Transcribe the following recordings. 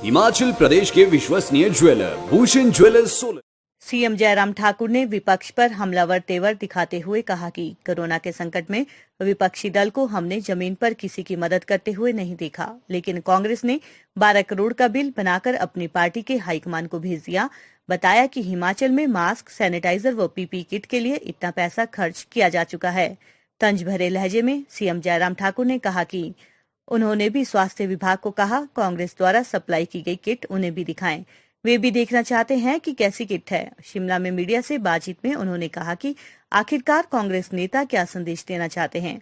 हिमाचल प्रदेश के विश्वसनीय jeweller Bhushan jewellers Solan. CM Jairam Thakur ने विपक्ष पर हमलावर तेवर दिखाते हुए कहा कि कोरोना के संकट में विपक्षी दल को हमने जमीन पर किसी की मदद करते हुए नहीं देखा, लेकिन कांग्रेस ने 12 करोड़ का बिल बनाकर अपनी पार्टी के हाईकमान को भेज दिया। बताया कि हिमाचल में मास्क, सैनिटाइजर व पीपी किट के लिए इतना पैसा खर्च किया जा चुका है। तंज भरे लहजे में सीएम जयराम ठाकुर ने कहा कि उन्होंने भी स्वास्थ्य विभाग को कहा कांग्रेस द्वारा सप्लाई की गई किट उन्हें भी दिखाएं, वे भी देखना चाहते हैं कि कैसी किट है। शिमला में मीडिया से बातचीत में उन्होंने कहा कि आखिरकार कांग्रेस नेता क्या संदेश देना चाहते हैं,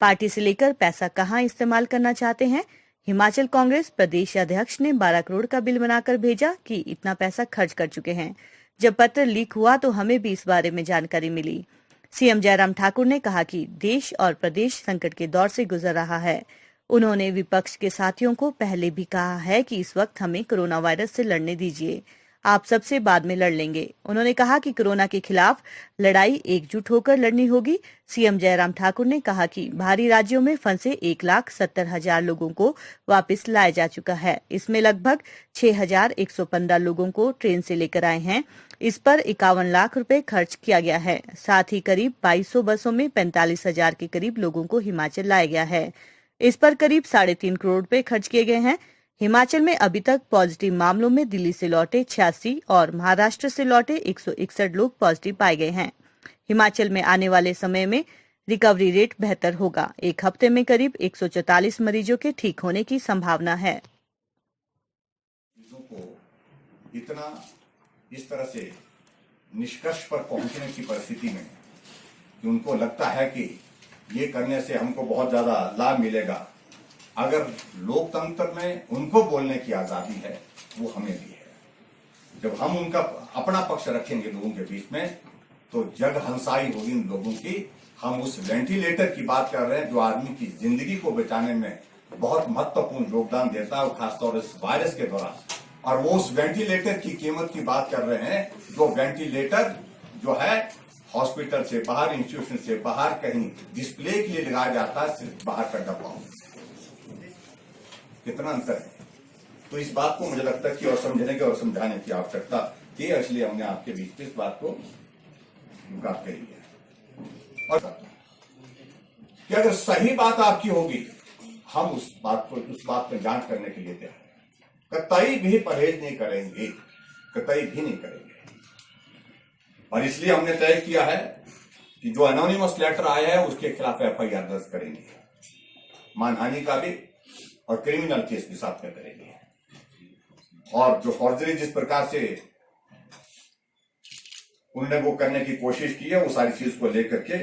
पार्टी से लेकर पैसा कहां इस्तेमाल करना चाहते हैं। हिमाचल कांग्रेस प्रदेश अध्यक्ष ने 12 करोड़ का बिल बनाकर भेजा कि इतना पैसा खर्च कर चुके हैं। जब पत्र लीक हुआ तो हमें भी इस बारे में जानकारी मिली। सीएम जयराम ठाकुर ने कहा कि देश और प्रदेश संकट के दौर से गुजर रहा है। उन्होंने विपक्ष के साथियों को पहले भी कहा है कि इस वक्त हमें कोरोना वायरस से लड़ने दीजिए, आप सबसे बाद में लड़ लेंगे। उन्होंने कहा कि कोरोना के खिलाफ लड़ाई एकजुट होकर लड़नी होगी। सीएम जयराम ठाकुर ने कहा कि बाहरी राज्यों में फंसे 1,70,000 लोगों को वापस लाया जा चुका है। इसमें लगभग 6,115 लोगों को ट्रेन से लेकर आए हैं। इस पर 51 लाख रुपए खर्च किया गया है। साथ ही करीब 2200 बसों में 45,000 के करीब लोगों को हिमाचल लाया गया है। इस पर करीब 3.5 करोड़ रुपए खर्च किए गए हैं। हिमाचल में अभी तक पॉजिटिव मामलों में दिल्ली से लौटे 86 और महाराष्ट्र से लौटे 161 लोग पॉजिटिव पाए गए हैं। हिमाचल में आने वाले समय में रिकवरी रेट बेहतर होगा। एक हफ्ते में करीब 144 मरीजों के ठीक होने की संभावना है। इतना इस तरह से निष्कर्ष पर पहुंचने की परिस्थिति में कि उनको लगता है कि ये करने से हमको बहुत ज्यादा लाभ मिलेगा। अगर लोकतंत्र में उनको बोलने की आजादी है, वो हमें भी है। जब हम उनका अपना पक्ष रखेंगे लोगों के बीच में, तो जग हंसाई होगी उन लोगों की। हम उस वेंटिलेटर की बात कर रहे हैं जो आदमी की जिंदगी को बचाने में बहुत महत्वपूर्ण योगदान देता है, खासतौर इस वायरस के दौरान। और वो उस वेंटिलेटर की कीमत की बात कर रहे हैं जो वेंटिलेटर जो है हॉस्पिटल से बाहर, इंस्टीट्यूशन से बाहर कहीं डिस्प्ले के लिए लगाया जाता है, सिर्फ बाहर का डब्बा हो। कितना अंतर है। तो इस बात को मुझे लगता है कि और समझने की और समझाने की आवश्यकता थी, इसलिए हमने आपके बीच में इस बात को बात कही है। और कि अगर सही बात आपकी होगी, हम उस बात पर जांच करने के लिए तैयार हैं। कतई भी परहेज नहीं करेंगे, कतई भी नहीं करेंगे। और इसलिए हमने तय किया है कि जो एनोनिमस लेटर आया है उसके खिलाफ एफआईआर दर्ज करेंगे, मानहानि का भी और क्रिमिनल केस भी साथ में करेंगे। और जो फॉर्जरी जिस प्रकार से उन्होंने वो करने की कोशिश की है, वो सारी चीज को लेकर के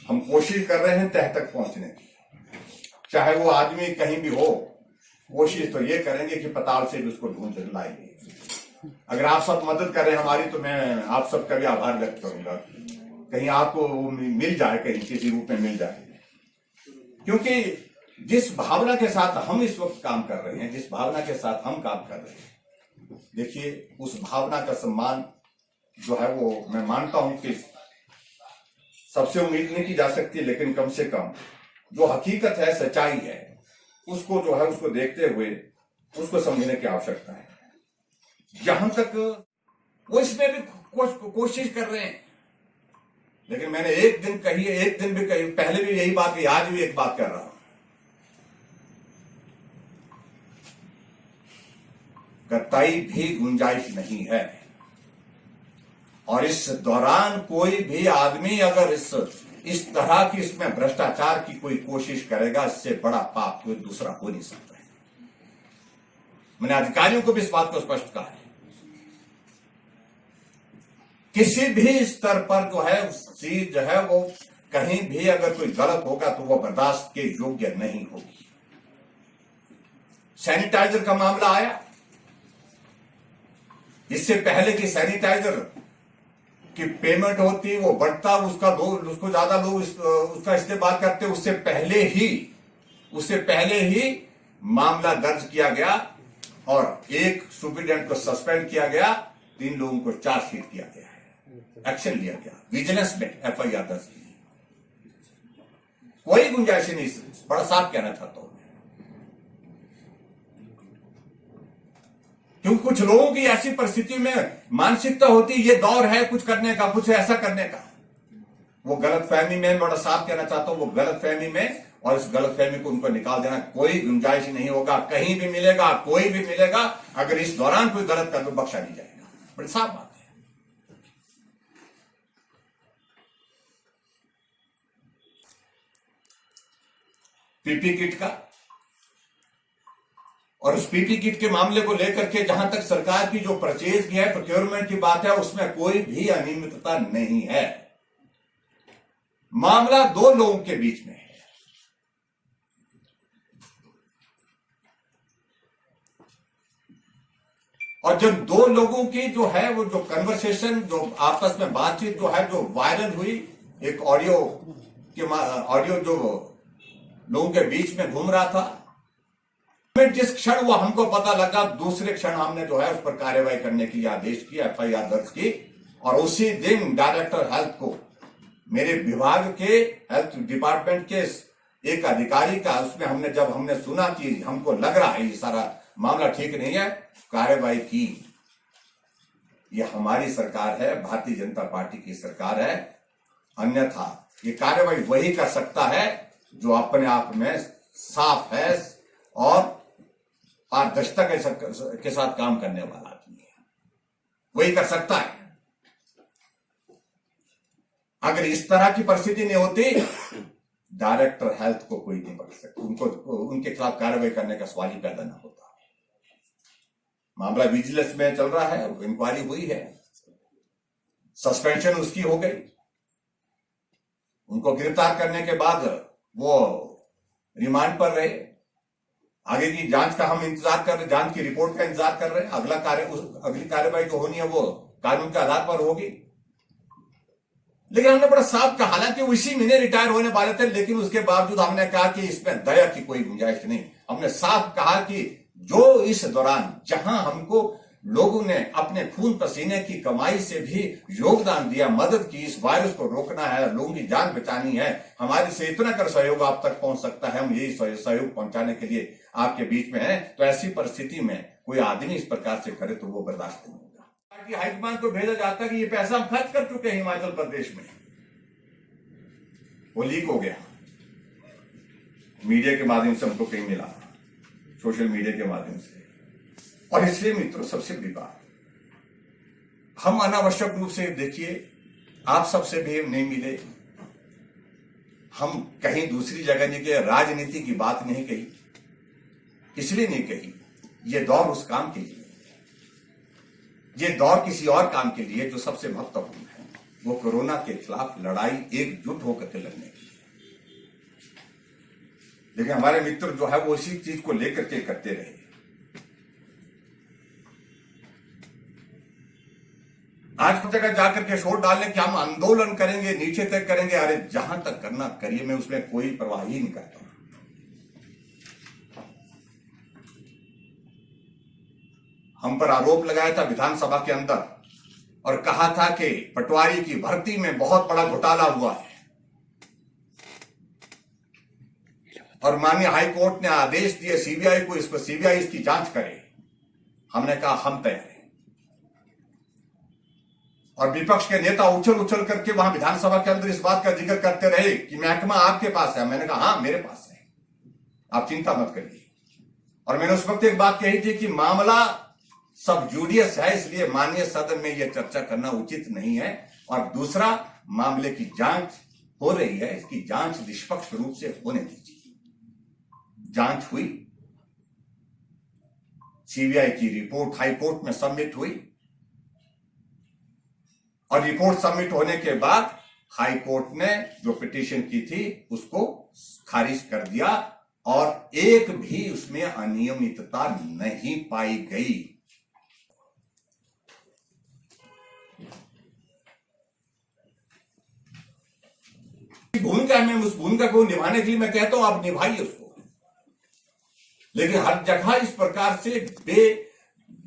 हम कोशिश कर रहे हैं तह तक पहुंचने की। चाहे वो आदमी कहीं भी हो, कोशिश तो ये करेंगे कि पताल से भी उसको ढूंढ लाएंगे। अगर आप सब मदद करें हमारी, तो मैं आप सबका भी आभार व्यक्त करूंगा। कहीं आपको मिल जाए, कहीं किसी रूप में मिल जाए। क्योंकि जिस भावना के साथ हम इस वक्त काम कर रहे हैं, जिस भावना के साथ हम काम कर रहे हैं, देखिए उस भावना का सम्मान जो है वो मैं मानता हूं कि सबसे उम्मीद नहीं की जा सकती, लेकिन कम से कम जो हकीकत है, सच्चाई है, उसको जो है उसको देखते हुए उसको समझने की आवश्यकता है। जहां तक वो इसमें भी कोशिश कर रहे हैं, लेकिन मैंने एक दिन कही है, एक दिन भी कही, पहले भी यही बात कही, आज भी एक बात कर रहा हूं। कतई भी गुंजाइश नहीं है। और इस दौरान कोई भी आदमी अगर इस तरह की इसमें भ्रष्टाचार की कोई कोशिश करेगा, इससे बड़ा पाप कोई दूसरा हो नहीं सकता है। मैंने अधिकारियों को भी इस बात को स्पष्ट कहा है। किसी भी स्तर पर जो है चीज जो है वो कहीं भी अगर कोई गलत होगा तो वो बर्दाश्त के योग्य नहीं होगी। सैनिटाइजर का मामला आया, इससे पहले कि सैनिटाइजर की पेमेंट होती, वो बढ़ता, उसको ज्यादा लोग उसका इस्तेमाल करते, उससे पहले ही मामला दर्ज किया गया और एक सुप्रिटेंडेंट को सस्पेंड किया गया, 3 लोगों को चार्जशीट किया गया है, एक्शन लिया गया, विजिलेंस में एफआईआर दर्ज की। कोई गुंजाइश नहीं, बड़ा साफ कहना चाहता हूं। क्योंकि कुछ लोगों की ऐसी परिस्थिति में मानसिकता होती है, ये दौर है कुछ करने का, कुछ ऐसा करने का। वो गलत फहमी में, बड़ा साफ कहना चाहता हूं, वो गलत फहमी में, और इस गलत फहमी को उनको निकाल देना कोई गुंजाइश नहीं होगा। कहीं भी मिलेगा, कोई भी मिलेगा, अगर इस दौरान कोई गलत कर तो बख्शा नहीं जाएगा। बड़ी साफ बात है। पीपी किट का, और उस पीपी किट के मामले को लेकर के जहां तक सरकार की जो परचेज की है, प्रोक्योरमेंट की बात है, उसमें कोई भी अनियमितता नहीं है। मामला दो लोगों के बीच में है। और जब दो लोगों की जो है वो जो कन्वर्सेशन, जो आपस में बातचीत जो है, जो वायरल हुई, एक ऑडियो जो लोगों के बीच में घूम रहा था, जिस क्षण वो हमको पता लगा, दूसरे क्षण हमने जो है उस पर कार्रवाई करने के लिए आदेश किया, एफआईआर दर्ज की। और उसी दिन डायरेक्टर हेल्थ को, मेरे विभाग के हेल्थ डिपार्टमेंट के एक अधिकारी का, उसमें जब हमने सुना कि हमको लग रहा है ये सारा मामला ठीक नहीं है, कार्रवाई की। ये हमारी सरकार है, भारतीय जनता पार्टी की सरकार है। अन्यथा ये कार्रवाई वही कर सकता है जो अपने आप में साफ है और पारदर्शिता के साथ काम करने वाला आदमी है, वही कर सकता है। अगर इस तरह की परिस्थिति नहीं होती, डायरेक्टर हेल्थ को कोई नहीं पकड़ सकता, उनके खिलाफ कार्रवाई करने का सवाल ही पैदा ना होता। मामला विजिलेंस में चल रहा है, इंक्वायरी हुई है, सस्पेंशन उसकी हो गई, उनको गिरफ्तार करने के बाद वो रिमांड पर रहे। आगे की जांच का हम इंतजार कर रहे, जांच की रिपोर्ट का इंतजार कर रहे हैं। अगली कार्यवाही जो होनी है वो कानून के आधार पर होगी। लेकिन हमने बड़ा साफ कहा, हालांकि वो इसी महीने रिटायर होने वाले थे, लेकिन उसके बावजूद हमने कहा कि इसमें दया की कोई गुंजाइश नहीं। हमने साफ कहा कि जो इस दौरान जहां हमको लोगों ने अपने खून पसीने की कमाई से भी योगदान दिया, मदद की, इस वायरस को रोकना है, लोगों की जान बचानी है, हमारे से इतना कर सहयोग आप तक पहुंच सकता है, हम यही सहयोग पहुंचाने के लिए आपके बीच में है। तो ऐसी परिस्थिति में कोई आदमी इस प्रकार से करे तो वो बर्दाश्त नहीं होगा। पार्टी हाईकमान को भेजा जाता है कि ये पैसा हम खर्च कर चुके हैं हिमाचल प्रदेश में, वो लीक हो गया, मीडिया के माध्यम से हमको कहीं मिला, सोशल मीडिया के माध्यम से। और इसलिए मित्रों, सबसे बड़ी बात, हम अनावश्यक रूप से देखिए, आप सबसे भी नहीं मिले, हम कहीं दूसरी जगह नहीं गए, राजनीति की बात नहीं कही, इसलिए नहीं कही, ये दौर उस काम के लिए, ये दौर किसी और काम के लिए जो सबसे महत्वपूर्ण है, वो कोरोना के खिलाफ लड़ाई एकजुट होकर के लड़ने की। लेकिन हमारे मित्र जो है वो इसी चीज को लेकर के करते रहे। आज की जगह जाकर के शोर डालने कि हम आंदोलन करेंगे, नीचे तक करेंगे, अरे जहां तक करना करिए, मैं उसमें कोई परवाह ही नहीं करता। हम पर आरोप लगाया था विधानसभा के अंदर और कहा था कि पटवारी की भर्ती में बहुत बड़ा घोटाला हुआ है, और माननीय हाई कोर्ट ने आदेश दिए सीबीआई को, इस पर सीबीआई इसकी जांच करे। हमने कहा हम तैयार हैं। और विपक्ष के नेता उछल करके वहां विधानसभा के अंदर इस बात का जिक्र करते रहे कि महकमा आपके पास है। मैंने कहा हाँ मेरे पास है, आप चिंता मत करिए। और मैंने उस वक्त एक बात कही थी कि मामला सब जूडियस है, इसलिए माननीय सदन में यह चर्चा करना उचित नहीं है। और दूसरा, मामले की जांच हो रही है, इसकी जांच निष्पक्ष रूप से होने दीजिए। जांच हुई, सीबीआई की रिपोर्ट हाई कोर्ट में सबमिट हुई, और रिपोर्ट सबमिट होने के बाद हाई कोर्ट ने जो पिटीशन की थी उसको खारिज कर दिया, और एक भी उसमें अनियमितता नहीं पाई गई। भूमिका में, उस भूमिका को निभाने के लिए मैं कहता हूं आप निभाइए उसको। लेकिन हर जगह इस प्रकार से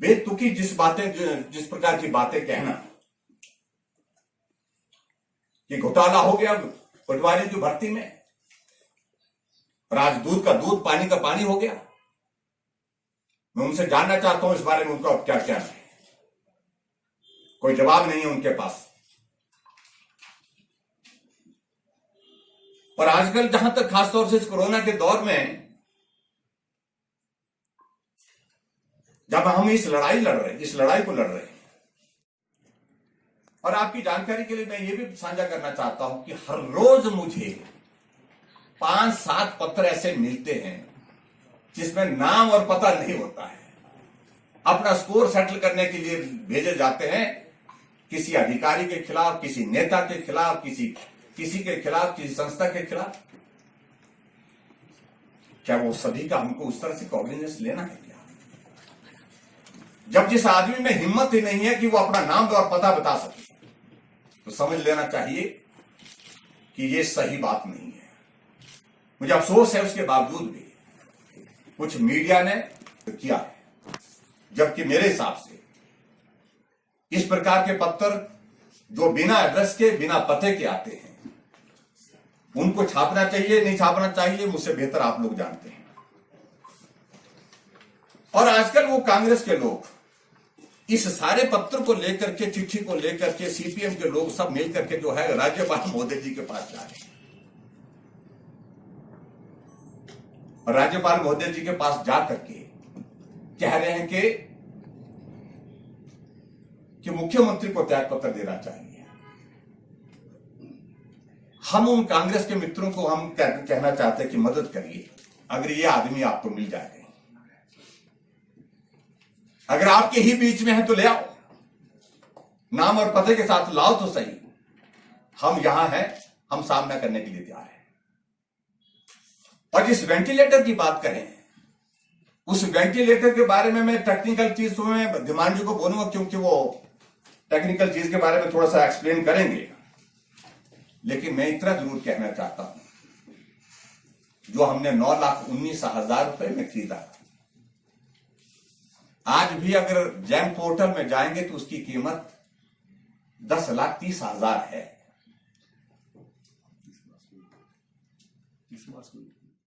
बेतुकी जिस प्रकार की बातें कहना कि घोटाला हो गया पटवारी की भर्ती में, और आज दूध का दूध पानी का पानी हो गया। मैं उनसे जानना चाहता हूं इस बारे में उनको अब क्या क्या है। कोई जवाब नहीं है उनके पास। और आजकल जहां तक खासतौर से इस कोरोना के दौर में जब हम इस लड़ाई को लड़ रहे हैं, और आपकी जानकारी के लिए मैं ये भी साझा करना चाहता हूं कि हर रोज मुझे 5-7 पत्र ऐसे मिलते हैं जिसमें नाम और पता नहीं होता है। अपना स्कोर सेटल करने के लिए भेजे जाते हैं किसी अधिकारी के खिलाफ, किसी नेता के खिलाफ, किसी के खिलाफ, किसी संस्था के खिलाफ। क्या वो सभी का हमको उस तरह से कॉग्निजेंस लेना है क्या? जब जिस आदमी में हिम्मत ही नहीं है कि वो अपना नाम और पता बता सके, तो समझ लेना चाहिए कि ये सही बात नहीं है। मुझे अफसोस है उसके बावजूद भी कुछ मीडिया ने किया है, जबकि मेरे हिसाब से इस प्रकार के पत्र जो बिना एड्रेस के, बिना पते के आते हैं, उनको छापना चाहिए, नहीं छापना चाहिए, मुझसे बेहतर आप लोग जानते हैं। और आजकल वो कांग्रेस के लोग इस सारे पत्र को लेकर के, चिट्ठी को लेकर के, सीपीएम के लोग सब मिलकर के जो है राज्यपाल महोदय जी के पास जा रहे हैं। और राज्यपाल महोदय जी के पास जाकर के कह रहे हैं कि मुख्यमंत्री को त्याग पत्र देना चाहिए। हम उन कांग्रेस के मित्रों को हम कहना चाहते हैं कि मदद करिए, अगर ये आदमी आपको मिल जाए, अगर आपके ही बीच में है तो ले आओ, नाम और पते के साथ लाओ तो सही। हम यहां हैं, हम सामना करने के लिए तैयार हैं। और जिस वेंटिलेटर की बात करें, उस वेंटिलेटर के बारे में मैं टेक्निकल चीज में धीमान जी को बोलूंगा, क्योंकि वो टेक्निकल चीज के बारे में थोड़ा सा एक्सप्लेन करेंगे। लेकिन मैं इतना जरूर कहना चाहता हूं, जो हमने 9,19,000 रुपए में खरीदा, आज भी अगर जैम पोर्टल में जाएंगे तो उसकी कीमत 10,30,000 है।